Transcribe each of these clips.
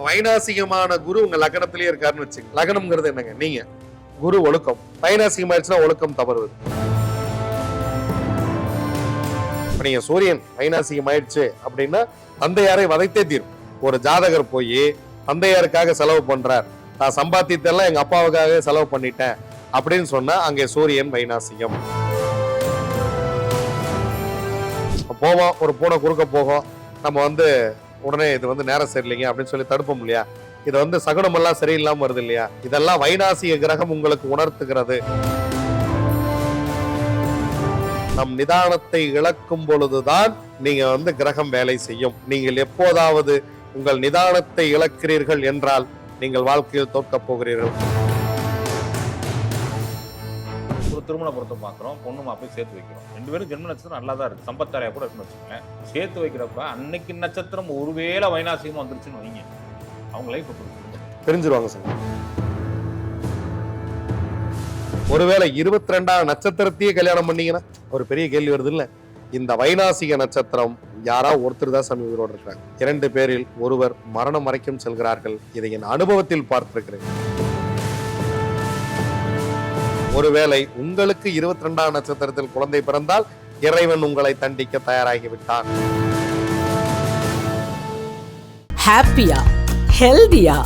வைநாசிகமான குரு உங்க லக்னத்திலேயே இருக்காருன்னு வச்சுங்க. லக்னம்ங்கிறது என்னங்க? நீங்க குரு ஒழுக்கம். வைநாசிகம் ஆயிடுச்சுன்னா ஒழுக்கம் தவறுவது. நீங்க சூரியன் வைநாசிகம் ஆயிடுச்சு அப்படின்னா தந்தையாரை வதைத்தே தீரும். ஒரு ஜாதகர் போய் தந்தையாருக்காக செலவு பண்றார், நான் சம்பாத்தியத்தெல்லாம் எங்க அப்பாவுக்காக செலவு பண்ணிட்டேன் அப்படின்னு சொன்னா அங்கே சூரியன் வைநாசிகம். போவோம், ஒரு பூனை குறுக்க போகும், நம்ம உடனே இது நேரம் சரியில்லைங்க அப்படின்னு சொல்லி தடுப்போம் இல்லையா? இது சகுனம் எல்லாம் சரியில்லாம வருது இல்லையா? இதெல்லாம் வைநாசிக கிரகம் உங்களுக்கு உணர்த்துகிறது. நம் நிதானத்தை இழக்கும் பொழுதுதான் நீங்க கிரகம் வேலை செய்யும். நீங்கள் எப்போதாவது உங்கள் நிதானத்தை இழக்கிறீர்கள் என்றால் நீங்கள் வாழ்க்கையில் தோற்கப் போகிறீர்கள். ஒரு திருமண பொருத்தம் பார்க்குறோம், பொண்ணு மாப்பிள்ளை சேர்த்து வைக்கிறோம். 2 பேரும் ஜென்ம நட்சத்திரம் நல்லா தான் இருக்கு, சம்பத்தாரையா கூட இருக்குன்னு வச்சுக்கோங்களேன். சேர்த்து வைக்கிறப்ப அன்னைக்கு நட்சத்திரம் ஒருவேளை வைநாசிகமா வந்துருச்சுன்னு வைங்க, அவங்க லைஃப் தெரிஞ்சிருவாங்க சார். ஒருவேளை 22ஆம் நட்சத்திரத்தையே கல்யாணம் பண்ணீங்கன்னா ஒரு பெரிய கேள்வி வருது இல்ல? இந்த வைநாசிக நட்சத்திரம் யாரா ஒருத்தர் தான் சாமி உயிரோடு இருக்காங்க. 2 பேரில் ஒருவர் மரணம் வரைக்கும் செல்கிறார்கள். இதை என் அனுபவத்தில் பார்த்திருக்கிறேன். ஒருவேளை உங்களுக்கு 22ஆம் நட்சத்திரத்தில் குழந்தை பிறந்தால் இறைவன் உங்களை தண்டிக்க தயாராகிவிட்டான். ஹாப்பியா, ஹெல்தியா,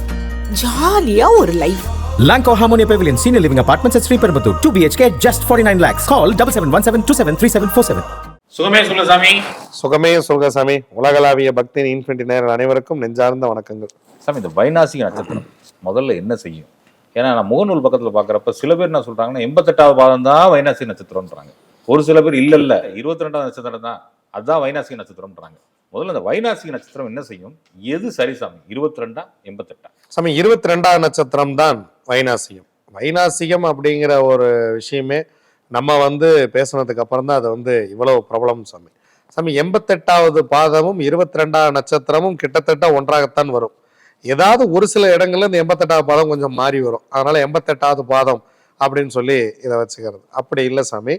ஜாலியா ஒரு life. Lanco Harmonia Pavilion Senior Living Apartments at Sriperambur, 2 BHK, just 49 lakhs. Call 7717273747. சுகமே சொல்ல சாமி. சுகமே சொல்க சாமி. உலகளாவிய பக்தி இன்ஃபினிட்டி நேயர்கள் அனைவருக்கும் நெஞ்சார்ந்த வணக்கங்கள். சாமி, இந்த வைநாசிக நட்சத்திரம் முதல்ல என்ன செய்யும்? ஏன்னா நான் முகநூல் பக்கத்தில் பார்க்குறப்ப சில பேர் என்ன சொல்றாங்கன்னா 88வது பாதம் தான் வைநாசிக நட்சத்திரம்ன்றாங்க. ஒரு சில பேர் இல்ல 22வது நட்சத்திரம் தான் அதுதான் வைநாசிக நட்சத்திரம்ன்றாங்க. முதல்ல இந்த வைநாசிக நட்சத்திரம் என்ன செய்யும்? எது சரி சாமி? 22ஆ 88ஆ? சாமி 22ஆம் நட்சத்திரம் தான் வைநாசிகம். வைநாசிகம் அப்படிங்கிற ஒரு விஷயமே நம்ம பேசினதுக்கு அப்புறம் தான் அது இவ்வளவு பிரபலம் சாமி. சாமி 88வது பாதமும் 22ஆம் நட்சத்திரமும் கிட்டத்தட்ட ஒன்றாகத்தான் வரும். ஏதாவது ஒரு சில இடங்கள்ல இந்த 88வது பாதம் கொஞ்சம் மாறி வரும். அதனால 88வது பாதம் அப்படின்னு சொல்லி இதை வச்சுக்கிறது. அப்படி இல்லை சாமி.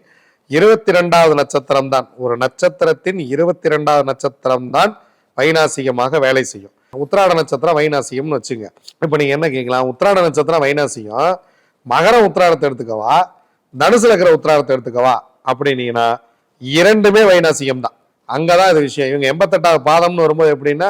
22வது நட்சத்திரம் தான், ஒரு நட்சத்திரத்தின் 22வது நட்சத்திரம் தான் வைநாசிகமாக வேலை செய்யும். உத்திராட நட்சத்திரம் வைநாசிகம்னு வச்சுங்க. இப்ப நீங்க என்ன கேட்கலாம், உத்திராட நட்சத்திரம் வைநாசிகம், மகர உத்திராடத்தை எடுத்துக்கவா, தனுசுல இருக்கிற உத்திராடத்தை எடுத்துக்கவா அப்படின்னீங்கன்னா இரண்டுமே வைநாசிகம் தான். அங்கதான் இது விஷயம். இவங்க 88வது பாதம்னு வரும்போது எப்படின்னா,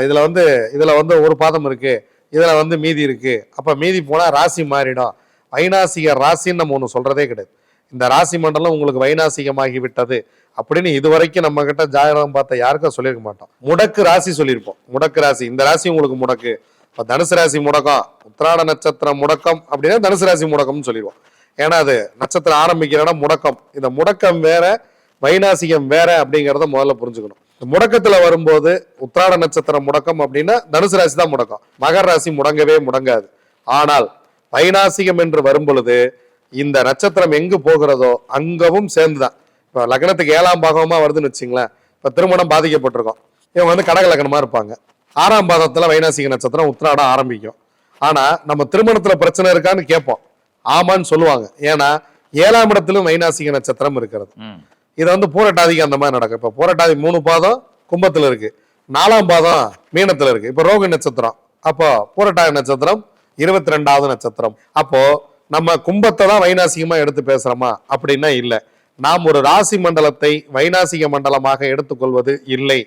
இதுல ஒரு பாதம் இருக்கு, இதுல மீதி இருக்கு, அப்ப மீதி போனா ராசி மாறிடும். வைநாசிக ராசின்னு நம்ம ஒண்ணு சொல்றதே கிடையாது. இந்த ராசி மண்டலம் உங்களுக்கு வைநாசிகமாகி விட்டது அப்படின்னு இதுவரைக்கும் நம்ம கிட்ட ஜாதகம் பார்த்த யாருக்கும் சொல்லியிருக்க மாட்டோம். முடக்கு ராசி சொல்லியிருப்போம். முடக்கு ராசி, இந்த ராசி உங்களுக்கு முடக்கு. இப்ப தனுசு ராசி முடக்கம், உத்திராட நட்சத்திரம் முடக்கம் அப்படின்னா தனுசு ராசி முடக்கம்னு சொல்லிடுவோம். ஏன்னா அது நட்சத்திரம் ஆரம்பிக்கிறனா முடக்கம். இந்த முடக்கம் வேற, வைநாசிகம் வேற அப்படிங்கிறத முதல்ல புரிஞ்சுக்கணும். முடக்கத்துல வரும்போது உத்திராட நட்சத்திரம் முடக்கம் அப்படின்னா தனுசு ராசி தான் முடக்கம், மகர ராசி முடங்கவே முடங்காது. ஆனால் வைநாசிகம் என்று வரும் பொழுது இந்த நட்சத்திரம் எங்கு போகிறதோ அங்கவும் சேர்ந்துதான். இப்போ லக்னத்துக்கு 7ஆம் பாகமா வருதுன்னு வச்சுங்களேன். இப்போ திருமணம் பாதிக்கப்பட்டிருக்கோம், இவங்க கடக லக்னமா இருப்பாங்க. 6ஆம் பாதத்துல வைநாசிக நட்சத்திரம் உத்திராடம் ஆரம்பிக்கும். ஆனா நம்ம திருமணத்துல பிரச்சனை இருக்கான்னு கேட்போம், ஆமான்னு சொல்லுவாங்க. ஏன்னா 7ஆம் இடத்திலும் வைநாசிக நட்சத்திரம் இருக்கிறது. இது பூரட்டாதிக்கு அந்த மாதிரி நடக்கும். இப்போ பூரட்டாதி 3 பாதம் கும்பத்துல இருக்கு, 4ஆம் பாதம் மீனத்துல இருக்கு. இப்போ ரோகிணி நட்சத்திரம், அப்போ பூரட்டாதி நட்சத்திரம் 22வது நட்சத்திரம். அப்போ நம்ம கும்பத்தை தான் வைநாசிகமா எடுத்து பேசுறோமா அப்படின்னா இல்லை. நாம் ஒரு ராசி மண்டலத்தை வைநாசிக மண்டலமாக எடுத்துக்கொள்வது இல்லை.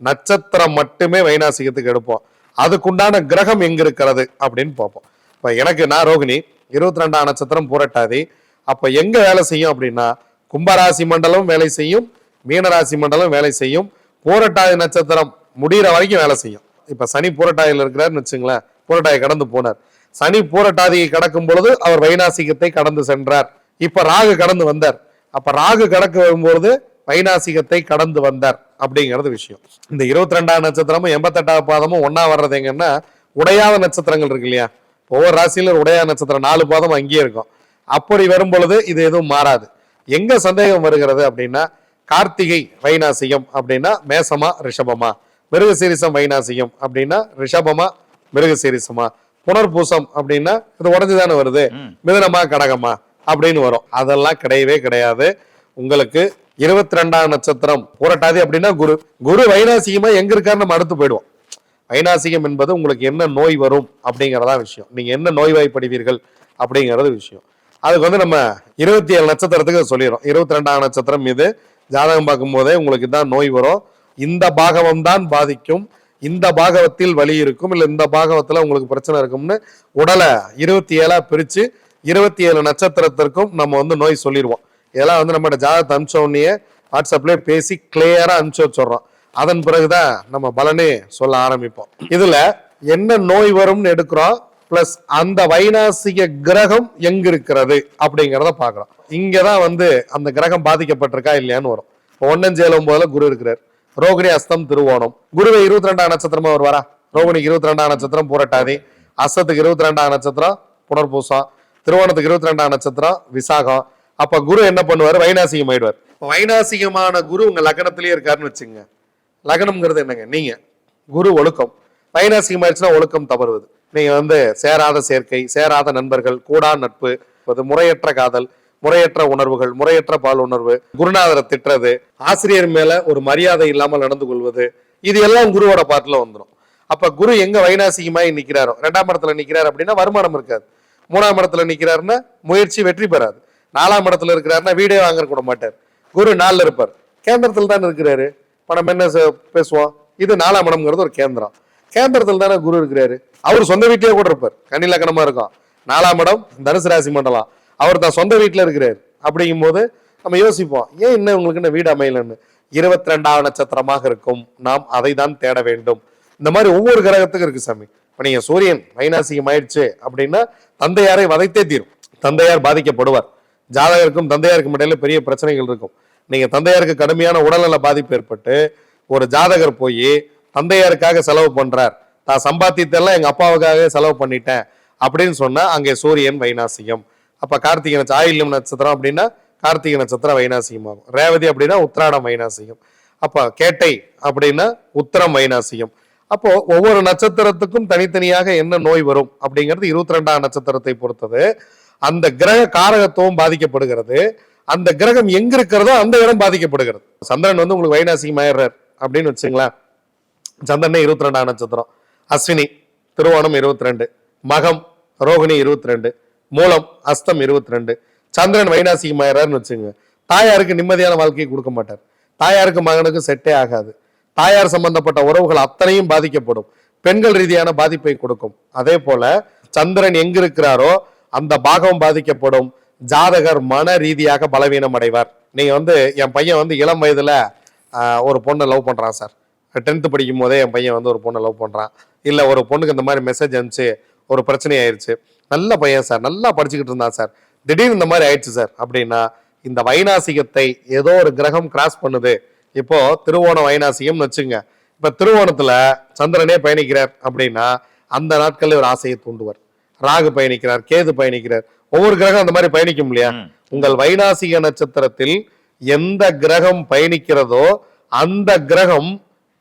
நட்சத்திரம் மட்டுமே வைநாசிகத்துக்கு எடுப்போம். அதுக்குண்டான கிரகம் எங்க இருக்கிறது அப்படின்னு பார்ப்போம். இப்ப நான் ரோகிணி, 22ஆம் நட்சத்திரம் பூரட்டாதி. அப்ப எங்க வேலை செய்யும் அப்படின்னா கும்பராசி மண்டலம் வேலை செய்யும், மீனராசி மண்டலம் வேலை செய்யும், பூரட்டாதி நட்சத்திரம் முடிகிற வரைக்கும் வேலை செய்யும். இப்ப சனி பூரட்டாதியில் இருக்கிறாருன்னு வச்சுங்களேன், பூரட்டாதி கடந்து போனார். சனி பூரட்டாதியை கடக்கும் பொழுது அவர் வைநாசிகத்தை கடந்து சென்றார். இப்ப ராகு கடந்து வந்தார். அப்ப ராகு கடக்க வரும்பொழுது வைநாசிகத்தை கடந்து வந்தார் அப்படிங்கிறது விஷயம். இந்த 22ஆம் நட்சத்திரமும் 88வது பாதமும் ஒன்னா வர்றது எங்கன்னா உடையாத நட்சத்திரங்கள் இருக்கு இல்லையா? ஒவ்வொரு ராசியில உடையாத நட்சத்திரம் 4 பாதம் அங்கேயே இருக்கும். அப்படி வரும் பொழுது இது எதுவும் மாறாது. எங்க சந்தேகம் வருகிறது அப்படின்னா, கார்த்திகை வைநாசிகம் அப்படின்னா மேசமா ரிஷபமா, மிருகசீரிசம் வைநாசிகம் அப்படின்னா ரிஷபமா மிருகசீரிசமா, புனர்பூசம் அப்படின்னா இது உடஞ்சுதானே வருது, மிதுனமா கடகமா அப்படின்னு வரும். அதெல்லாம் கிடையவே கிடையாது. உங்களுக்கு 22ஆம் நட்சத்திரம் பூரட்டாதி அப்படின்னா குரு வைநாசிகமா எங்க இருக்காரு நம்ம அடுத்து போயிடுவோம். வைநாசிகம் என்பது உங்களுக்கு என்ன நோய் வரும் அப்படிங்கிறதா விஷயம். நீங்க என்ன நோய்வாய்ப்படுவீர்கள் அப்படிங்கிறது விஷயம். அதுக்கு வந்து நம்ம 27 நட்சத்திரத்துக்கு சொல்லிடுறோம். 22ஆம் நட்சத்திரம் இது ஜாதகம் பார்க்கும் போதே உங்களுக்கு தான் நோய் வரும், இந்த பாகவம் தான் பாதிக்கும், இந்த பாகவத்தில் வலி இருக்கும், இல்லை இந்த பாகவத்தில் உங்களுக்கு பிரச்சனை இருக்கும்னு உடலை 27ஆ பிரித்து 27 நட்சத்திரத்திற்கும் நம்ம வந்து நோய் சொல்லிடுவோம். இதெல்லாம் வந்து நம்ம ஜாதகத்தை அனுப்பிச்ச உடனே வாட்ஸ்அப்லேயே பேசி கிளியராக அனுப்பிச்சு வச்சிடுறோம். அதன் பிறகுதான் நம்ம பலனே சொல்ல ஆரம்பிப்போம். இதுல என்ன நோய் வரும்னு எடுக்கிறோம், பிளஸ் அந்த வைநாசிக கிரகம் எங்க இருக்கிறது அப்படிங்கிறத பாக்குறோம். இங்கதான் வந்து அந்த கிரகம் பாதிக்கப்பட்டிருக்கா இல்லையான்னு வரும். 1-7-9 குரு இருக்கிறார். ரோகிணி அஸ்தம் திருவோணம். குருவை 22ஆம் நட்சத்திரமா வருவாரா? ரோகிணிக்கு 22ஆம் நட்சத்திரம் பூரட்டாதி, அஸ்தத்துக்கு 22ஆம் நட்சத்திரம் புனர்பூசம், திருவோணத்துக்கு 22ஆம் நட்சத்திரம் விசாகம். அப்ப குரு என்ன பண்ணுவாரு? வைநாசிகம் ஆயிடுவார். வைநாசிகமான குரு உங்க லக்னத்திலேயே இருக்காருன்னு வச்சுங்க. லக்னம்ங்கிறது என்னங்க? நீங்க குரு ஒழுக்கம். வைநாசிகம் ஆயிடுச்சுன்னா ஒழுக்கம் தவறுவது. நீங்க வந்து சேராத சேர்க்கை, சேராத நண்பர்கள், கூடா நட்பு, முறையற்ற காதல், முறையற்ற உணர்வுகள், முறையற்ற பால் உணர்வு, குருநாதரை திட்டுறது, ஆசிரியர் மேல ஒரு மரியாதை இல்லாமல் நடந்து கொள்வது, இது எல்லாம் குருவோட பாட்டுல வந்துடும். அப்ப குரு எங்க வைநாசிகமாய் நிக்கிறாரோ, 2ஆம் இடத்துல நிக்கிறாரு அப்படின்னா வருமானம் இருக்காது. 3ஆம் இடத்துல நிக்கிறாருன்னா முயற்சி வெற்றி பெறாது. 4ஆம் இடத்துல இருக்கிறாருன்னா வீடே வாங்க கூட மாட்டார். குரு 4ல் இருப்பார். கேந்திரத்தில் தான் இருக்கிறாரு. நம்ம என்ன பேசுவோம்? இது 4ஆம் இடம்ங்கிறது ஒரு கேந்திரம். கேந்திரத்தில் தானே குரு இருக்கிறாரு. அவர் சொந்த வீட்டிலேயே கூட இருப்பார். கன்னி லக்னமா இருக்கும். 4ஆம் இடம் தனுசு ராசி மண்டலம். அவர் தான் சொந்த வீட்டில் இருக்கிறாரு. அப்படிங்கும் போது நம்ம யோசிப்போம், ஏன் இன்னும் உங்களுக்கு என்ன வீடு அமையலன்னு. 22ஆம் நட்சத்திரமாக இருக்கும். நாம் அதை தான் தேட வேண்டும். இந்த மாதிரி ஒவ்வொரு கிரகத்துக்கும் இருக்கு சாமி. இப்ப நீங்க சூரியன் வைநாசிகம் ஆயிடுச்சு அப்படின்னா தந்தையாரை வதைத்தே தீரும். தந்தையார் பாதிக்கப்படுவார். ஜாதகருக்கும் தந்தையாருக்கும் இடையில பெரிய பிரச்சனைகள் இருக்கும். நீங்க தந்தையாருக்கு கடுமையான உடல்நல பாதிப்பு ஏற்பட்டு ஒரு ஜாதகர் போய் தந்தையாருக்காக செலவு பண்றார், நான் சம்பாத்தியத்தெல்லாம் எங்க அப்பாவுக்காக செலவு பண்ணிட்டேன் அப்படின்னு சொன்னா அங்கே சூரியன் வைநாசிகம். அப்ப கார்த்திகை ஆயில்யம் நட்சத்திரம் அப்படின்னா கார்த்திகை நட்சத்திரம் வைநாசிகம் ஆகும். ரேவதி அப்படின்னா உத்திராடம் வைநாசிகம். அப்ப கேட்டை அப்படின்னா உத்திரம் வைநாசிகம். அப்போ ஒவ்வொரு நட்சத்திரத்துக்கும் தனித்தனியாக என்ன நோய் வரும் அப்படிங்கிறது 22ஆம் நட்சத்திரத்தை பொறுத்தது. அந்த கிரக காரகத்துவம் பாதிக்கப்படுகிறது. அந்த கிரகம் எங்க இருக்கிறதோ அந்த இடம் பாதிக்கப்படுகிறது. சந்திரன் வந்து உங்களுக்கு வைநாசிகம் ஆயிடுறார் அப்படின்னு வச்சுங்களேன். சந்திரனே 22ஆம் நட்சத்திரம், அஸ்வினி திருவோணம் 22, மகம் ரோகிணி 22, மூலம் அஸ்தம் 22. சந்திரன் வைநாசிகம் ஆயிடுறாருன்னு வச்சுங்க. தாயாருக்கு நிம்மதியான வாழ்க்கையை கொடுக்க மாட்டார். தாயாருக்கு மகனுக்கு செட்டே ஆகாது. தாயார் சம்பந்தப்பட்ட உறவுகள் அத்தனையும் பாதிக்கப்படும். பெண்கள் ரீதியான பாதிப்பை கொடுக்கும். அதே போல சந்திரன் எங்க இருக்கிறாரோ அந்த பாகம் பாதிக்கப்படும். ஜாதகர் மன ரீதியாக பலவீனம் அடைவார். நீங்க வந்து என் பையன் வந்து இளம் வயதுல ஒரு பொண்ணை லவ் பண்றான் சார். 10th படிக்கும் போதே என் பையன் வந்து ஒரு பொண்ணை லவ் பண்றான். இல்ல ஒரு பொண்ணுக்கு இந்த மாதிரி மெசேஜ் அனுப்பிச்சு ஒரு பிரச்சனை ஆயிடுச்சு. நல்ல பையன் சார், நல்லா படிச்சுக்கிட்டு இருந்தான் சார், திடீர்னு இந்த மாதிரி ஆயிடுச்சு சார் அப்படின்னா இந்த வைநாசிகத்தை ஏதோ ஒரு கிரகம் கிராஸ் பண்ணுது. இப்போ திருவோணம் வைநாசிகம்னு வச்சுங்க. இப்ப திருவோணத்துல சந்திரனே பயணிக்கிறார் அப்படின்னா அந்த நாட்கள்ல ஒரு ஆசையை தூண்டுவார். ராகு பயணிக்கிறார், கேது பயணிக்கிறார். ஒவ்வொரு கிரகம் அந்த மாதிரி பயணிக்கும் இல்லையா? உங்கள் வைநாசிக நட்சத்திரத்தில் எந்த கிரகம் பயணிக்கிறதோ அந்த கிரகம்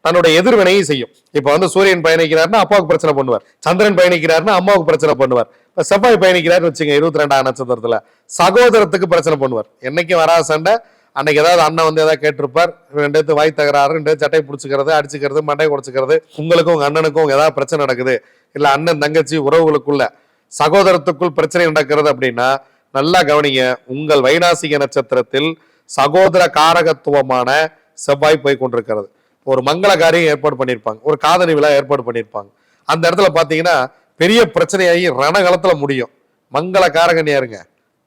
தன்னுடைய எதிர்வினையை செய்யும். இப்ப வந்து சூரியன் பயணிக்கிறாருன்னா அப்பாவுக்கு பிரச்சனை பண்ணுவார். சந்திரன் பயணிக்கிறாருன்னா அம்மாவுக்கு பிரச்சனை பண்ணுவார். இப்ப செவ்வாய் பயணிக்கிறாருன்னு வச்சுங்க 22ஆம் நட்சத்திரத்துல சகோதரத்துக்கு பிரச்சனை பண்ணுவார். என்னைக்கும் வராத சண்டை. அன்னைக்கு ஏதாவது அண்ணன் வந்து ஏதாவது கேட்டிருப்பார், 2 வாய் தகராறு, 2 சட்டை பிடிச்சிக்கிறது, அடிச்சுக்கிறது, மண்டை குடிச்சுக்கிறது. உங்களுக்கும் உங்க அண்ணனுக்கும் ஏதாவது பிரச்சனை நடக்குது, இல்ல அண்ணன் தங்கச்சி உறவுகளுக்குள்ள சகோதரத்துக்குள் பிரச்சனை நடக்கிறது அப்படின்னா நல்லா கவனிங்க. உங்கள் வைநாசிக நட்சத்திரத்தில் சகோதர காரகத்துவமான செவ்வாய் போய் கொண்டிருக்கிறது. ஒரு மங்கள காரியம் ஏற்பாடு பண்ணியிருப்பாங்க, ஒரு காதணி விழா ஏற்பாடு பண்ணியிருப்பாங்க. அந்த இடத்துல பாத்தீங்கன்னா பெரிய பிரச்சனையாகி ரணகாலத்துல முடியும். மங்கள காரகன் யாருங்க?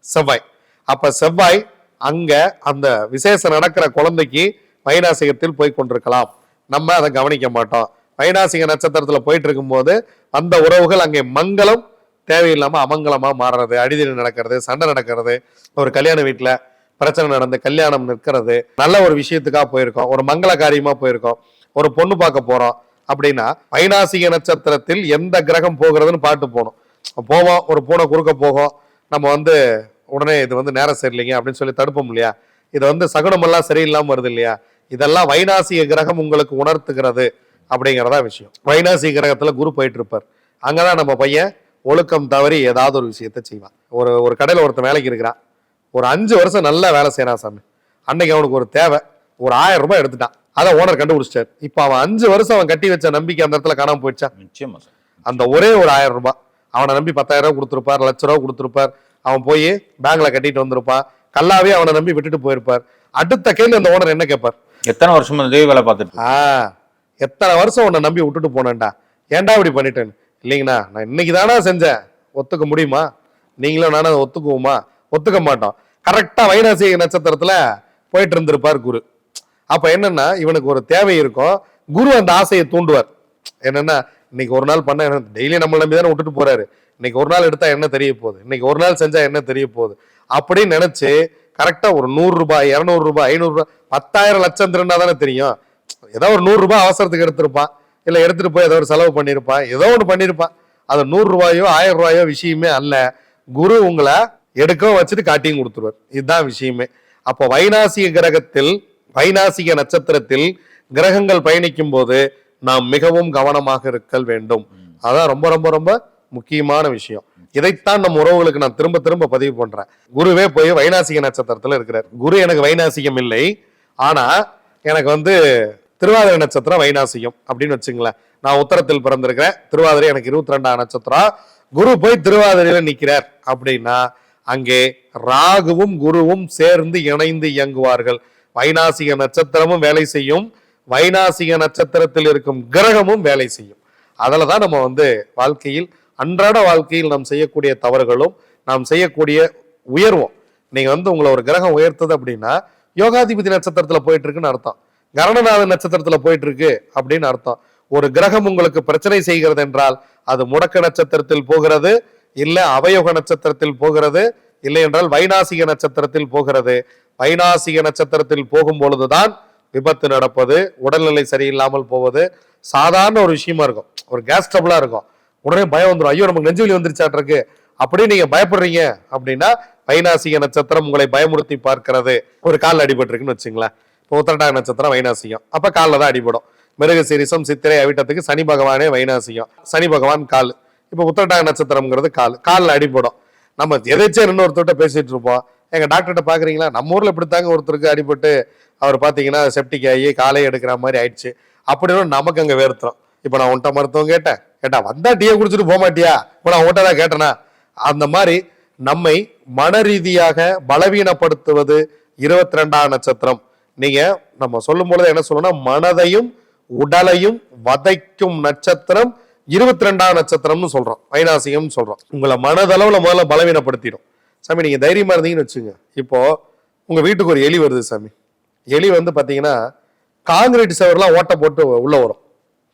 செவ்வாய். அப்ப செவ்வாய் அங்க அந்த விசேஷம் நடக்கிற குழந்தைக்கு வைநாசிகத்தில் போய் கொண்டிருக்கலாம். நம்ம அதை கவனிக்க மாட்டோம். வைநாசிக நட்சத்திரத்துல போயிட்டு இருக்கும் போது அந்த உறவுகள் அங்கே மங்களம் தேவையில்லாம அமங்கலமா மாறுறது, அடிதடி நடக்கிறது, சண்டை நடக்கிறது, ஒரு கல்யாண வீட்டுல பிரச்சனை நடந்து கல்யாணம் நிற்கிறது, நல்ல ஒரு விஷயத்துக்காக போயிருக்கோம், ஒரு மங்கள காரியமா போயிருக்கோம், ஒரு பொண்ணு பார்க்க போறோம் அப்படின்னா வைநாசிக நட்சத்திரத்தில் எந்த கிரகம் போகிறதுன்னு பாட்டு போவோம். ஒரு பூனை குறுக்க போகும், நம்ம வந்து உடனே இது வந்து நேரம் சரியில்லைங்க அப்படின்னு சொல்லி தடுப்போம் இல்லையா? இது வந்து சகுனமெல்லாம் சரியில்லாம வருது இல்லையா? இதெல்லாம் வைநாசிக கிரகம் உங்களுக்கு உணர்த்துகிறது அப்படிங்கிறதா விஷயம். வைநாசிக கிரகத்துல குரு போயிட்டு இருப்பார். அங்கதான் நம்ம பையன் ஒழுக்கம் தவறி ஏதாவது ஒரு விஷயத்த செய்வான். ஒரு கடையில ஒருத்தன் வேலைக்கு இருக்கிறான். ஒரு 5 வருஷம் நல்லா வேலை செய்யறான் சாமி. அன்னைக்கு அவனுக்கு ஒரு தேவை, ஒரு 1000 ரூபாய் எடுத்துட்டான். அதை ஓனர் கண்டுபிடிச்சிட்டாரு. இப்ப அவன் 5 வருஷம் அவன் கட்டி வச்ச நம்பிக்கை அந்த இடத்துல காணாம போயிடுச்சா? நிச்சயமா சார். அந்த ஒரே ஒரு 1000 ரூபாய் அவனை நம்பி 10,000 ரூபாய் கொடுத்துருப்பார், ₹1,00,000 கொடுத்துருப்பார். அவன் போய் பேங்க்ல கட்டிட்டு வந்திருப்பான். கல்லாவே அவனை நம்பி விட்டுட்டு போயிருப்பார். அடுத்த கேள்வி அந்த ஓனர் என்ன கேட்பார்? எத்தனை வருஷமா இதே வேலை பார்த்துட்டு எத்தனை வருஷம் உன்னை நம்பி விட்டுட்டு போனேன்டா, ஏன்டா இப்படி பண்ணிட்டேன்னு. இல்லைங்கண்ணா, நான் இன்னைக்கு தானே செஞ்சேன், ஒத்துக்க முடியுமா? நீங்களும் நானும் அதை ஒத்துக்குவோமா? ஒத்துக்க மாட்டோம். கரெக்டா வைனாசிக நட்சத்திரத்துல போயிட்டு இருந்திருப்பார் குரு. அப்ப என்னன்னா, இவனுக்கு ஒரு தேவை இருக்கும். குரு அந்த ஆசையை தூண்டுவார். என்னன்னா, இன்னைக்கு ஒரு நாள் பண்ண டெய்லி நம்ம நம்பி தானே விட்டுட்டு போறாரு, இன்னைக்கு ஒரு நாள் எடுத்தா என்ன தெரிய போகுது, இன்னைக்கு ஒரு நாள் செஞ்சா என்ன தெரிய போகுது அப்படின்னு நினைச்சு கரெக்டா ஒரு 100 ரூபாய், 200 ரூபாய், 500 ரூபாய், 10,000 லட்சம் திருந்தா தானே தெரியும். ஏதோ ஒரு 100 ரூபாய் அவசரத்துக்கு எடுத்திருப்பான், இல்ல எடுத்துட்டு போய் ஏதோ ஒரு செலவு பண்ணிருப்பான், ஏதோ ஒண்ணு பண்ணிருப்பான். அது 100 ரூபாயோ 1000 ரூபாயோ விஷயமே அல்ல. குரு உங்களை எடுக்கவும் வச்சுட்டு காட்டியும் கொடுத்துருவார். இதுதான் விஷயமே. அப்போ வைனாசிக கிரகத்தில், வைனாசிக நட்சத்திரத்தில் கிரகங்கள் பயணிக்கும் போது நாம் மிகவும் கவனமாக இருக்க வேண்டும். அதான் ரொம்ப ரொம்ப ரொம்ப முக்கியமான விஷயம். இதைத்தான் நம்ம உறவுகளுக்கு நான் திரும்ப திரும்ப பதிவு பண்றேன். குருவே போய் வைனாசிக நட்சத்திரத்துல இருக்கிறார். குரு எனக்கு வைனாசிகம் இல்லை, ஆனா எனக்கு திருவாதிரை நட்சத்திரம் வைனாசிகம் அப்படின்னு வச்சுங்களேன். நான் உத்தரத்தில் பிறந்திருக்கிறேன், திருவாதிரை எனக்கு 22ஆம் நட்சத்திரம். குரு போய் திருவாதிரையில நிக்கிறார் அப்படின்னா அங்கே ராகுவும் குருவும் சேர்ந்து இணைந்து இயங்குவார்கள். வைனாசிக நட்சத்திரமும் வேலை செய்யும், வைனாசிக நட்சத்திரத்தில் இருக்கும் கிரகமும் வேலை செய்யும். அதுலதான் நம்ம வாழ்க்கையில், அன்றாட வாழ்க்கையில் நாம் செய்யக்கூடிய தவறுகளும் நாம் செய்யக்கூடிய உயர்வும். நீங்க உங்களை ஒரு கிரகம் உயர்த்தது அப்படின்னா யோகாதிபதி நட்சத்திரத்துல போயிட்டு இருக்குன்னு அர்த்தம், கரணநாதன் நட்சத்திரத்துல போயிட்டு இருக்கு அப்படின்னு அர்த்தம். ஒரு கிரகம் உங்களுக்கு பிரச்சனை செய்கிறது என்றால் அது முடக்க நட்சத்திரத்தில் போகிறது, இல்ல அவயோக நட்சத்திரத்தில் போகிறது, இல்லை என்றால் வைனாசிக நட்சத்திரத்தில் போகிறது. வைனாசிக நட்சத்திரத்தில் போகும் பொழுதுதான் விபத்து நடப்பது, உடல்நிலை சரியில்லாமல் போவது சாதாரண ஒரு விஷயமா இருக்கும். ஒரு கேஸ் ட்ரபிளா இருக்கும், உடனே பயம் வந்துடும், ஐயோ நமக்கு நெஞ்சுவலி வந்துருச்சாட்டிருக்கு அப்படின்னு நீங்க பயப்படுறீங்க அப்படின்னா வைனாசிக நட்சத்திரம் உங்களை பயமுறுத்தி பார்க்கிறது. ஒரு காலில் அடிபட்டிருக்குன்னு வச்சுங்களேன். இப்போ உத்திரட்டாதி நட்சத்திரம் வைனாசிகம், அப்ப காலில் தான் அடிபடும். மிருக சீரிசம் சித்திரை அவிட்டத்துக்கு சனி பகவானே வைனாசிகம், சனி பகவான் கால். இப்போ உத்திரட்டாதி நட்சத்திரம்ங்கிறது காலில் அடிபடும். நம்ம எதாச்சும் இன்னொருத்தர்கிட்ட பேசிட்டு இருப்போம், எங்க டாக்டர்கிட்ட பாக்குறீங்களா, நம்ம ஊர்ல இப்படித்தாங்க ஒருத்தருக்கு அடிபட்டு அவர் பாத்தீங்கன்னா செப்டிக் ஆகி காலையை எடுக்கிற மாதிரி ஆயிடுச்சு அப்படின்னு நமக்கு அங்க வேறுத்துறோம். இப்ப நான் உன்ட்ட மருத்துவம் கேட்டா வந்தா டீயை குடிச்சிட்டு போக மாட்டியா, இப்ப நான் உன்ட்ட தான் கேட்டேனா. அந்த மாதிரி நம்மை மன ரீதியாக பலவீனப்படுத்துவது 22ஆம் நட்சத்திரம். நீங்க நம்ம சொல்லும் பொழுது என்ன சொல்லணும்னா, மனதையும் உடலையும் வதைக்கும் நட்சத்திரம் 22ஆம் நட்சத்திரம்னு சொல்றோம், வைனாசிகம் சொல்றோம். உங்களை மனதளவுல முதல்ல பலவீனப்படுத்திடும். சாமி நீங்க தைரியமா இருந்தீங்கன்னு வச்சுங்க. இப்போ உங்க வீட்டுக்கு ஒரு எலி வருது சாமி. எலி பாத்தீங்கன்னா காங்கிரீட் செவர்லாம் ஓட்ட போட்டு உள்ள வரும்.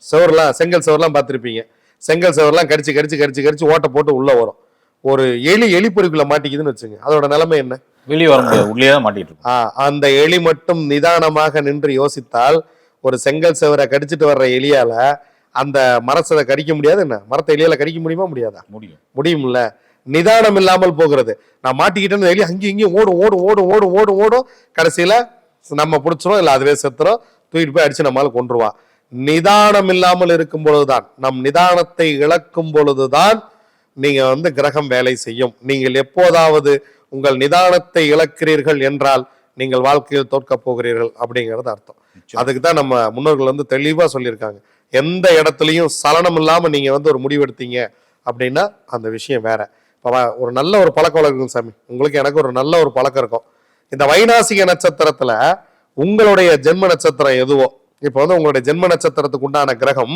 செவர்லாம் செங்கல் செவர்லாம் பார்த்துருப்பீங்க, செங்கல் செவர்லாம் கடிச்சு கடிச்சு கடிச்சு கடிச்சு ஓட்ட போட்டு உள்ள வரும். ஒரு எலி பொறிக்குள்ள மாட்டிக்குதுன்னு வச்சுங்க, அதோட நிலைமை என்ன? வெளியே வர முடியாது, உள்ளே தான் மாட்டிட்டு இருக்கும். அந்த எலி மட்டும் நிதானமாக நின்று யோசித்தால், ஒரு செங்கல் செவரை கடிச்சிட்டு வர்ற எலியால அந்த மரத்தை கடிக்க முடியாது. என்ன மரத்தை எலியால கடிக்க முடியுமா? முடியாதா? முடியும்ல. நிதானம் இல்லாமல் போகிறது. நான் மாட்டிக்கிட்டேன்னு எலி அங்கேயும் இங்கேயும் ஓடும் ஓடும் ஓடும் ஓடும் ஓடும் ஓடும், கடைசியில நம்ம பிடிச்சிரும், இல்லை அதுவே செத்துறோம், தூக்கிட்டு போய் அடிச்சு நம்மளால கொன்றுவான். நிதானம் இல்லாமல் இருக்கும் பொழுதுதான், நம் நிதானத்தை இழக்கும் பொழுதுதான் நீங்க கிரகம் வேலை செய்யும். நீங்கள் எப்போதாவது உங்கள் நிதானத்தை இழக்கிறீர்கள் என்றால் நீங்கள் வாழ்க்கையில் தோற்க போகிறீர்கள் அப்படிங்கிறது அர்த்தம். அதுக்கு தான் நம்ம முன்னோர்கள் தெளிவா சொல்லியிருக்காங்க. எந்த இடத்துலையும் சலனம் இல்லாம நீங்க ஒரு முடிவெடுத்தீங்க அப்படின்னா அந்த விஷயம் வேற. இப்போ ஒரு நல்ல ஒரு பழக்க வழக்கம் சாமி, உங்களுக்கு எனக்கு ஒரு நல்ல ஒரு பழக்கம் இருக்கும். இந்த வைனாசிக நட்சத்திரத்துல உங்களுடைய ஜென்ம நட்சத்திரம் எதுவோ, இப்போ உங்களுடைய ஜென்ம நட்சத்திரத்துக்கு உண்டான கிரகம்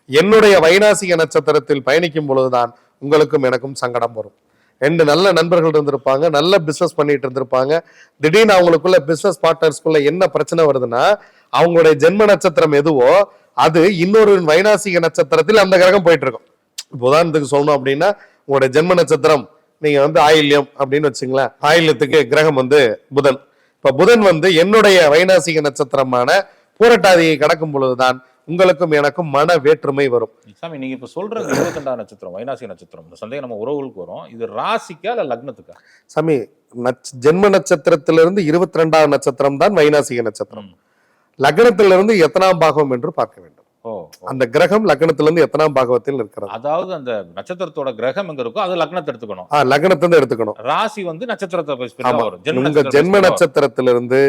என்னுடைய வைனாசிக நட்சத்திரத்தில் பயணிக்கும் பொழுதுதான் உங்களுக்கும் எனக்கும் சங்கடம் வரும். 2 நல்ல நண்பர்கள் இருந்திருப்பாங்க, நல்ல பிசினஸ் பண்ணிட்டு இருந்திருப்பாங்க, திடீர்னு அவங்களுக்குள்ள பிசினஸ் பார்ட்னர்ஸ்குள்ள என்ன பிரச்சனை வருதுன்னா, அவங்களுடைய ஜென்ம நட்சத்திரம் எதுவோ அது இன்னொரு வைனாசிக நட்சத்திரத்தில் அந்த கிரகம் போயிட்டு இருக்கும். இப்போ உதாரணத்துக்கு சொல்லணும் அப்படின்னா, உங்களுடைய ஜென்ம நட்சத்திரம் நீங்க ஆயில்யம் அப்படின்னு வச்சுங்களேன். ஆயில்யத்துக்கு கிரகம் புதன். இப்ப புதன் என்னுடைய வைனாசிக நட்சத்திரமான பூரட்டாதியை கடக்கும் பொழுதுதான் உங்களுக்கும் எனக்கும் மன வேற்றுமை வரும். சாமி நீங்க இப்ப சொல்றது 22ஆம் நட்சத்திரம் வைனாசிக நட்சத்திரம், இந்த சந்தேகம் நம்ம உறவுகளுக்கு வரும். இது ராசிக்கா இல்ல லக்னத்துக்கா? சாமி ஜென்ம நட்சத்திரத்திலிருந்து 22ஆம் நட்சத்திரம் தான் வைனாசிக நட்சத்திரம். லக்னத்திலிருந்து எத்தனாம் பாகம் என்று பார்க்க வேண்டும். அந்த கிரகம் லக்னத்திலிருந்து எத்தனாம் பாகவத்தில் இருக்கிறது, அதாவது அந்த நட்சத்திரத்தோட கிரகம் எங்க இருக்கோ அது லக்னத்தை எடுத்துக்கணும், லக்னத்தை எடுத்துக்கணும். ராசி நட்சத்திரத்தை உங்க ஜென்ம நட்சத்திரத்திலிருந்து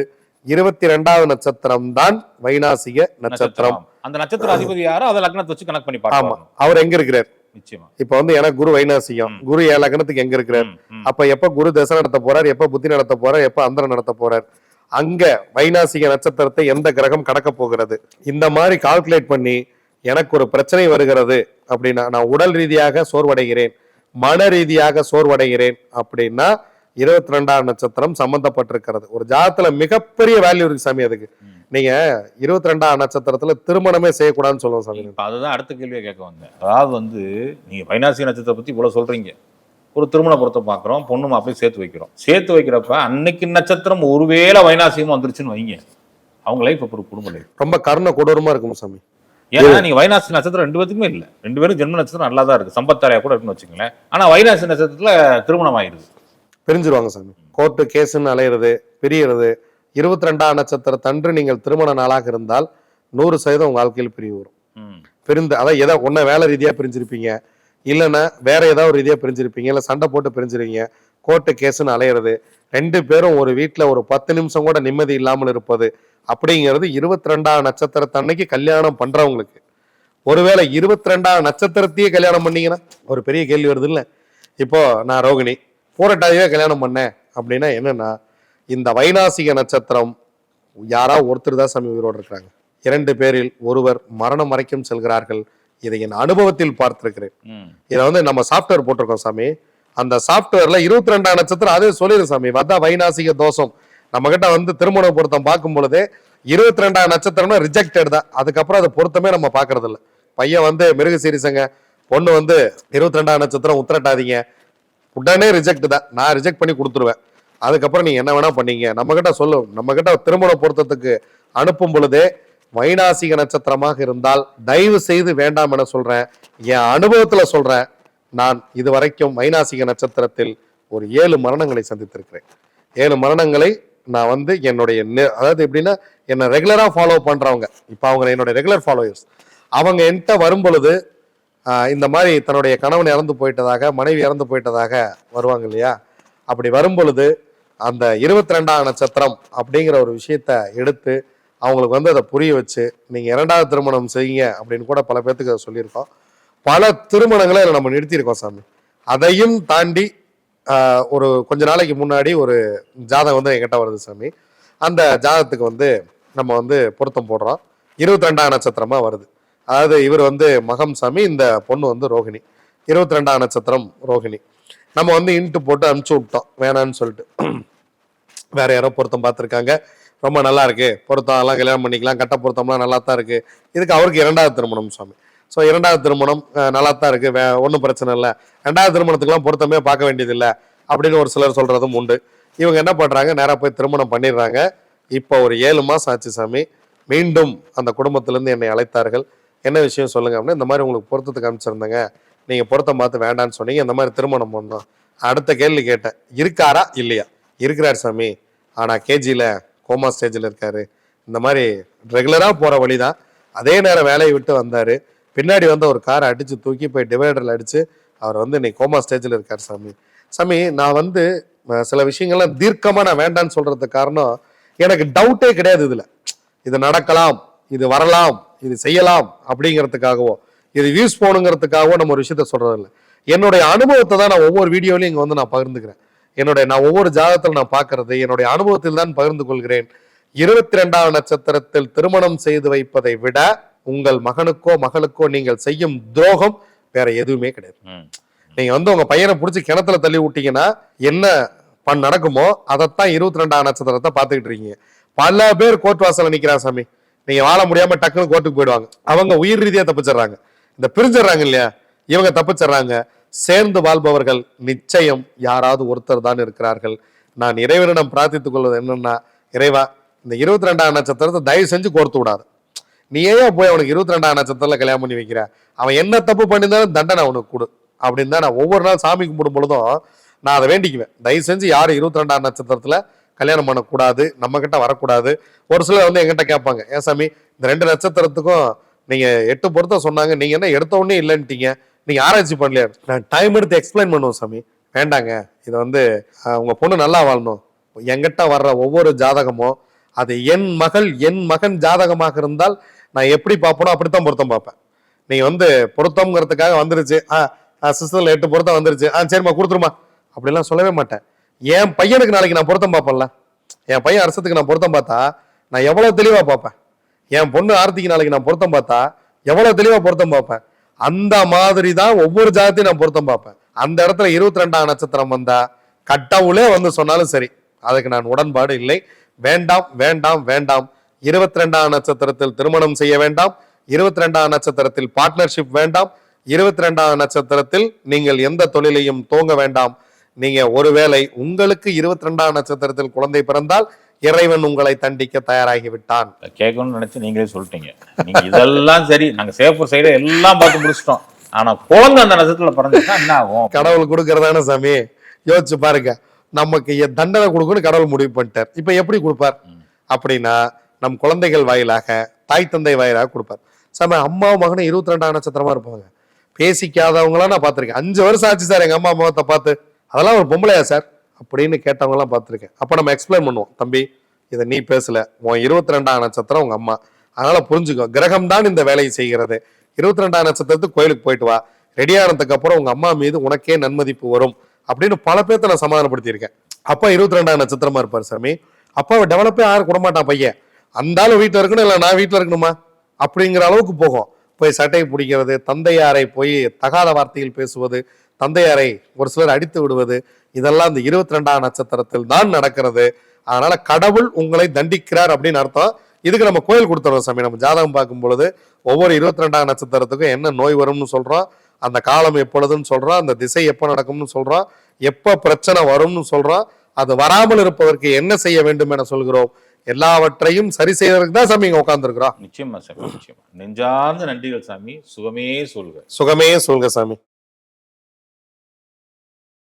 22வது நட்சத்திரம் தான் வைநாசிக நட்சத்திரம். அந்த நட்சத்திர அதிபதி யாரோ அதை லக்னத்தை வச்சு கனெக்ட் பண்ணி ஆமா, பார்க்கலாம். அவர் எங்க இருக்கிறார்? நிச்சயமா. இப்ப வந்து எனக்கு குரு வைநாசிகம், குரு என் லக்னத்துக்கு எங்க இருக்கிறார்? அப்ப எப்ப குரு தசை நடத்த போறார், எப்ப புத்தி நடத்த போறார், எப்ப அந்தரம் நடத்த போறார், அங்க வைநாசிக நட்சத்திரத்தை எந்த கிரகம் கடக்க போகிறது, இந்த மாதிரி கால்குலேட் பண்ணி எனக்கு ஒரு பிரச்சனை வருகிறது அப்படின்னா, நான் உடல் ரீதியாக சோர்வடைகிறேன், மன ரீதியாக சோர்வடைகிறேன் அப்படின்னா 22வது நட்சத்திரம் சம்பந்தப்பட்டிருக்கிறது. ஒரு ஜாதத்துல மிகப்பெரிய வேல்யூ இருக்கு சாமி. அதுக்கு நீங்க 22வது நட்சத்திரத்துல திருமணமே செய்யக்கூடாதுன்னு சொல்லுவோம் சாமி. அதுதான் அடுத்த கேள்வியை கேட்க வந்தேன். அதாவது வந்து நீங்க வைநாசிக நட்சத்திரத்தை பத்தி இவ்வளவு சொல்றீங்க, ஒரு திருமண பொருத்தம் பார்க்குறோம், பொண்ணு மாப்பிளையும் சேர்த்து வைக்கிறப்ப அன்னைக்கு நட்சத்திரம் ஒருவேளை வைநாசிகமா வந்துருச்சுன்னு வைங்க, அவங்க லைஃப் அப்புறம் குடும்ப லைஃப் ரொம்ப கருணை கொடூரமா இருக்கும் சாமி. ஏன்னா நீங்க வைநாசி நட்சத்திரம் 2 பேருக்குமே இல்லை, 2 பேரும் ஜென்ம நட்சத்திரம் நல்லா தான் இருக்கு, சம்பத்தாரையா கூட இருக்குன்னு வச்சுங்களேன். ஆனா வைநாசி நட்சத்திரத்துல திருமணம் ஆயிடுது, பிரிஞ்சிருவாங்க சாமி. கோர்ட்டு கேஸுன்னு அலையிறது, பிரியறது. 22வது நட்சத்திரத்தன்று நீங்கள் திருமண நாளாக இருந்தால் 100% உங்க வாழ்க்கையில் பிரிவு வரும். பிரிந்து அதான் ஏதோ ஒன்ன வேலை ரீதியா பிரிஞ்சிருப்பீங்க, இல்லைன்னா வேற ஏதாவது ஒரு ரீதியா பிரிஞ்சிருப்பீங்க, இல்லை சண்டை போட்டு பிரிஞ்சிருவீங்க, கோர்ட்டு கேஸுன்னு அலையிறது, 2 பேரும் ஒரு வீட்டுல ஒரு 10 நிமிஷம் கூட நிம்மதி இல்லாமல் இருப்பது அப்படிங்கிறது 22வது நட்சத்திரத்தன்னைக்கு கல்யாணம் பண்றவங்களுக்கு. ஒருவேளை 22வது நட்சத்திரத்தையே கல்யாணம் பண்ணீங்கன்னா ஒரு பெரிய கேள்வி வருது இல்ல. இப்போ நான் ரோகிணி பூரட்டாதியே கல்யாணம் பண்ணேன் அப்படின்னா என்னன்னா, இந்த வைநாசிக நட்சத்திரம் யாராவது ஒருத்தர் தான் சாமி உயிரோடு இருக்கிறாங்க. 2 பேரில் ஒருவர் மரணம் வரைக்கும் செல்கிறார்கள். இதை என் அனுபவத்தில் பார்த்திருக்கிறேன். இதை வந்து நம்ம சாப்ட்வேர் போட்டிருக்கோம் சாமி. அந்த சாப்ட்வேர்ல 22வது நட்சத்திரம் அதே சொல்லிடு சாமி, அதான் வைநாசிக தோஷம். நம்ம கிட்ட வந்து திருமண பொருத்தம் பார்க்கும் பொழுது 22வது நட்சத்திரம்னா ரிஜெக்டட் தான். அதுக்கப்புறம் அது பொருத்தமே நம்ம பாக்குறது இல்லை. பையன் வந்து மிருக சீரிசங்க, பொண்ணு வந்து 22வது நட்சத்திரம் உத்திரட்டாதீங்க, உடனே ரிஜெக்ட் தான். நான் ரிஜெக்ட் பண்ணி கொடுத்துருவேன். அதுக்கப்புறம் நீங்க என்ன வேணா பண்ணீங்க, நம்ம கிட்ட சொல்லு. நம்ம கிட்ட திருமண பொருத்தத்துக்கு அனுப்பும் பொழுதே வைநாசிக நட்சத்திரமாக இருந்தால் தயவு செய்து வேண்டாம் என சொல்றேன். என் அனுபவத்துல சொல்றேன். நான் இதுவரைக்கும் வைநாசிக நட்சத்திரத்தில் ஒரு 7 மரணங்களை சந்தித்திருக்கிறேன். 7 மரணங்களை நான் வந்து என்னுடைய அதாவது எப்படின்னா, என்னை ரெகுலரா ஃபாலோ பண்றவங்க, இப்ப அவங்க என்னுடைய ரெகுலர் ஃபாலோயர்ஸ், அவங்க என்கிட்ட வரும் பொழுது இந்த மாதிரி தன்னுடைய கணவன் இறந்து போயிட்டதாக, மனைவி இறந்து போயிட்டதாக வருவாங்க இல்லையா. அப்படி வரும் பொழுது அந்த 22வது நட்சத்திரம் அப்படிங்கிற ஒரு விஷயத்த எடுத்து அவங்களுக்கு வந்து அதை புரிய வச்சு, நீங்க 2வது திருமணம் செய்யுங்க அப்படின்னு கூட பல பேர்த்துக்கு அதை சொல்லியிருக்கோம். பல திருமணங்களை நம்ம நிறுத்தியிருக்கோம் சாமி. அதையும் தாண்டி ஒரு கொஞ்ச நாளைக்கு முன்னாடி ஒரு ஜாதகம் வந்து என்கிட்ட வருது சாமி. அந்த ஜாதகத்துக்கு வந்து நம்ம வந்து பொருத்தம் போடுறோம். 22வது நட்சத்திரமா வருது. அதாவது இவர் வந்து மகம் சாமி, இந்த பொண்ணு வந்து ரோகிணி. 22வது நட்சத்திரம் ரோகிணி. நம்ம வந்து இன்ட்டு போட்டு அனுப்பிச்சு விட்டோம் வேணான்னு சொல்லிட்டு. வேற யாரோ பொருத்தம் பார்த்துருக்காங்க, ரொம்ப நல்லா இருக்கு பொருத்தம், எல்லாம் கல்யாணம் பண்ணிக்கலாம், கட்ட பொருத்தம்லாம் நல்லா தான் இருக்கு. இதுக்கு அவருக்கு 2வது திருமணம் சாமி. ஸோ 2வது திருமணம் நல்லா தான் இருக்கு, ஒன்றும் பிரச்சனை இல்லை, 2வது திருமணத்துக்குலாம் பொருத்தமே பார்க்க வேண்டியது இல்லை அப்படின்னு ஒரு சிலர் சொல்றதும் உண்டு. இவங்க என்ன பண்றாங்க, நேராக போய் திருமணம் பண்ணிடுறாங்க. இப்போ ஒரு 7 மாசம் ஆச்சு சாமி. மீண்டும் அந்த குடும்பத்திலேருந்து என்னை அழைத்தார்கள். என்ன விஷயம் சொல்லுங்க அப்படின்னா, இந்த மாதிரி உங்களுக்கு பொருத்தத்துக்கு அனுப்பிச்சிருந்தேங்க, நீங்க பொருத்தம் பார்த்து வேண்டான்னு சொன்னீங்க, இந்த மாதிரி திருமணம் பண்ணோம். அடுத்த கேள்வி கேட்டேன், இருக்காரா இல்லையா? இருக்கிறார் சாமி, ஆனா கேஜியில் கோமா ஸ்டேஜில் இருக்காரு. இந்த மாதிரி ரெகுலரா போற வழிதான், அதே நேரம் வேலையை விட்டு வந்தாரு, பின்னாடி வந்து ஒரு காரை அடிச்சு தூக்கி போய் டிவைடர்ல அடிச்சு அவர் வந்து இன்னைக்கு கோமா ஸ்டேஜில் இருக்கார் சாமி. சாமி நான் வந்து சில விஷயங்கள்லாம் தீர்க்கமா நான் வேண்டான்னு சொல்றதுக்கு காரணம், எனக்கு டவுட்டே கிடையாது இதுல. இது நடக்கலாம், இது வரலாம், இது செய்யலாம் அப்படிங்கிறதுக்காகவோ, இது வியூஸ் போகணுங்கிறதுக்காகவோ நம்ம ஒரு விஷயத்த சொல்றது இல்லை. என்னுடைய அனுபவத்தை தான் நான் ஒவ்வொரு வீடியோலையும் இங்க வந்து நான் பகிர்ந்துக்கிறேன். நான் ஒவ்வொரு ஜாதகத்தில் நான் பார்க்கறது என்னுடைய அனுபவத்தில் தான் பகிர்ந்து கொள்கிறேன். 22வது நட்சத்திரத்தில் திருமணம் செய்து வைப்பதை விட உங்கள் மகனுக்கோ மகளுக்கோ நீங்கள் செய்யும் துரோகம் வேற எதுவுமே கிடையாது. நீங்க வந்து உங்க பையனை பிடிச்சி கிணத்துல தள்ளி விட்டீங்கன்னா என்ன நடக்குமோ அதைத்தான் 22வது நட்சத்திரத்தை பார்த்துக்கிட்டு இருக்கீங்க. பல பேர் கோர்ட் வாசல்ல நிக்கிறா சாமி, நீங்க வாழ முடியாம டக்குன்னு கோர்ட்டுக்கு போயிடுவாங்க. அவங்க உயிர் ரீதியா தப்பிச்சிடுறாங்க, இந்த பிரிஞ்சிடறாங்க இல்லையா, இவங்க தப்பிச்சிடுறாங்க. சேர்ந்து வாழ்பவர்கள் நிச்சயம் யாராவது ஒருத்தர் தான் இருக்கிறார்கள். நான் இறைவனிடம் பிரார்த்தித்துக் கொள்வது என்னன்னா, இறைவா இந்த 22வது நட்சத்திரத்தை தயவு செஞ்சு கோர்த்து விடாது. நீ ஏன் போய் அவனுக்கு 22வது நட்சத்திரத்துல கல்யாணம் பண்ணி வைக்கிற, அவன் என்ன தப்பு பண்ணியிருந்தாலும் தண்டனை அவனுக்கு கொடு அப்படின்னு தான் நான் ஒவ்வொரு நாள் சாமி கும்பிடும் பொழுதும் நான் அதை வேண்டிக்குவேன். தயவு செஞ்சு யாரும் 22வது நட்சத்திரத்துல கல்யாணம் பண்ணக்கூடாது, நம்ம கிட்ட வரக்கூடாது. ஒரு சிலர் வந்து எங்கிட்ட கேட்பாங்க, ஏன் சாமி இந்த 2 நட்சத்திரத்துக்கும் நீங்க 8 பொருத்தம் சொன்னாங்க, நீங்க என்ன எடுத்த உடனே இல்லைன்ட்டீங்க, நீங்க ஆராய்ச்சி பண்ணலையா? நான் டைம் எடுத்து எக்ஸ்பிளைன் பண்ணுவோம் சாமி. வேண்டாங்க, இதை வந்து உங்க பொண்ணு நல்லா வாழணும், எங்கிட்ட வர்ற ஒவ்வொரு ஜாதகமும் அது என் மகள் என் மகன் ஜாதகமாக இருந்தால் நான் எப்படி பார்ப்பனோ அப்படித்தான் பொருத்தம் பார்ப்பேன். நீங்க வந்து பொருத்தம்ங்கிறதுக்காக வந்துருச்சு, சிஸ்டர்ல 8 பொருத்தம் வந்துருச்சு, சரிம்மா கொடுத்துருமா அப்படிலாம் சொல்லவே மாட்டேன். என் பையனுக்கு நாளைக்கு நான் பொருத்தம் பார்ப்பேன்ல, என் பையன் அரசத்துக்கு நான் பொருத்தம் பார்த்தா நான் எவ்வளவு தெளிவா பார்ப்பேன். என் பொண்ணு ஆர்த்திக்கு நாளைக்கு நான் பொருத்தம் பார்த்தா எவ்வளவு தெளிவா பொருத்தம் பார்ப்பேன். அந்த மாதிரி தான் ஒவ்வொரு ஜாதத்தையும் நான் பொருத்தம் பார்ப்பேன். அந்த இடத்துல 22ஆம் நட்சத்திரம் வந்தா கடவுளே வந்து சொன்னாலும் சரி, அதுக்கு நான் உடன்பாடு இல்லை. வேண்டாம் வேண்டாம் வேண்டாம். 22ஆம் நட்சத்திரத்தில் திருமணம் செய்ய வேண்டாம். 22ஆம் நட்சத்திரத்தில் பார்ட்னர்ஷிப் வேண்டாம். 22ஆம் நட்சத்திரத்தில் நீங்கள் எந்த தொழிலையும் துவங்க வேண்டாம். நீங்க ஒருவேளை உங்களுக்கு 22ஆம் நட்சத்திரத்தில் குழந்தை பிறந்தால் இறைவன் உங்களை தண்டிக்க தயாராகி விட்டான். கேட்கணும்னு நினைச்சு நீங்களே சொல்லிட்டீங்க. நீங்க இதெல்லாம் சரி, நாங்க சேஃபர் சைடு எல்லாம் பார்த்து முடிச்சிட்டோம். ஆனா குழந்தை அந்த நட்சத்திரத்துல பிறந்துட்டா என்ன ஆகும்? கடவுள் கொடுக்கறதான சாமி, யோசிச்சு பாருங்க. நமக்கு தண்டனை கொடுக்கணும்னு கடவுள் முடிவு பண்ணிட்டார். இப்ப எப்படி கொடுப்பார் அப்படின்னா நம் குழந்தைகள் வாயிலாக, தாய் தந்தை வாயிலாக கொடுப்பார். சாமி, அம்மாவும் மகனும் 22ஆம் நட்சத்திரமா இருப்பாங்க. பேசிக்காதவங்களாம் நான் பார்த்திருக்கேன். 5 வருஷம் ஆச்சு சார் எங்க அம்மா முகத்தை பார்த்து, அதெல்லாம் ஒரு பொம்பளையா சார் அப்படின்னு கேட்டவங்கலாம் பார்த்துருக்கேன். அப்ப நம்ம எக்ஸ்பிளைன் பண்ணுவோம், தம்பி இதை நீ பேசல, உன் 22ஆம் நட்சத்திரம் உங்க அம்மா, அதனால புரிஞ்சுக்கோ, கிரகம் தான் இந்த வேலையை செய்கிறது. 22ஆம் நட்சத்திரத்துக்கு கோயிலுக்கு போயிட்டு வா, ரெடியானதுக்கு அப்புறம் உங்க அம்மா மீது உனக்கே நன்மதிப்பு வரும் அப்படின்னு பல பேர்த்த நான் சமாதானப்படுத்தியிருக்கேன். அப்பா 22ஆம் நட்சத்திரமா இருப்பார் சாமி. அப்பாவை டெவலப்பே யாரும் கூட மாட்டான் பையன். அந்தாலும் வீட்டுல இருக்கணும், இல்ல நான் வீட்டுல இருக்கணுமா அப்படிங்கிற அளவுக்கு போகும். போய் சட்டையை பிடிக்கிறது, தந்தையாரை போய் தகாத வார்த்தையில் பேசுவது, தந்தையாரை ஒரு சிலர் அடித்து விடுவது, இதெல்லாம் இந்த 22ஆம் நட்சத்திரத்தில் தான் நடக்கிறது. அதனால கடவுள் உங்களை தண்டிக்கிறார் அப்படின்னு அர்த்தம். இதுக்கு நம்ம கோயில் கொடுத்துறோம் சாமி. நம்ம ஜாதகம் பார்க்கும் பொழுது ஒவ்வொரு 22ஆம் நட்சத்திரத்துக்கும் என்ன நோய் வரும்னு சொல்றோம், அந்த காலம் எப்பொழுதுன்னு சொல்றோம், அந்த திசை எப்போ நடக்கும்னு சொல்றோம், எப்ப பிரச்சனை வரும்னு சொல்றோம், அது வராமல் இருப்பதற்கு என்ன செய்ய வேண்டும் என சொல்கிறோம். எல்லாவற்றையும் சரி செய்வதற்கு தான் சாமி இங்க உட்கார்ந்துருக்கிறோம். நிச்சயமா சாமி, நிச்சயமா. நெஞ்சார்ந்த நன்றிகள் சாமி. சுகமே சொல்க. சுகமே சொல்க சாமி.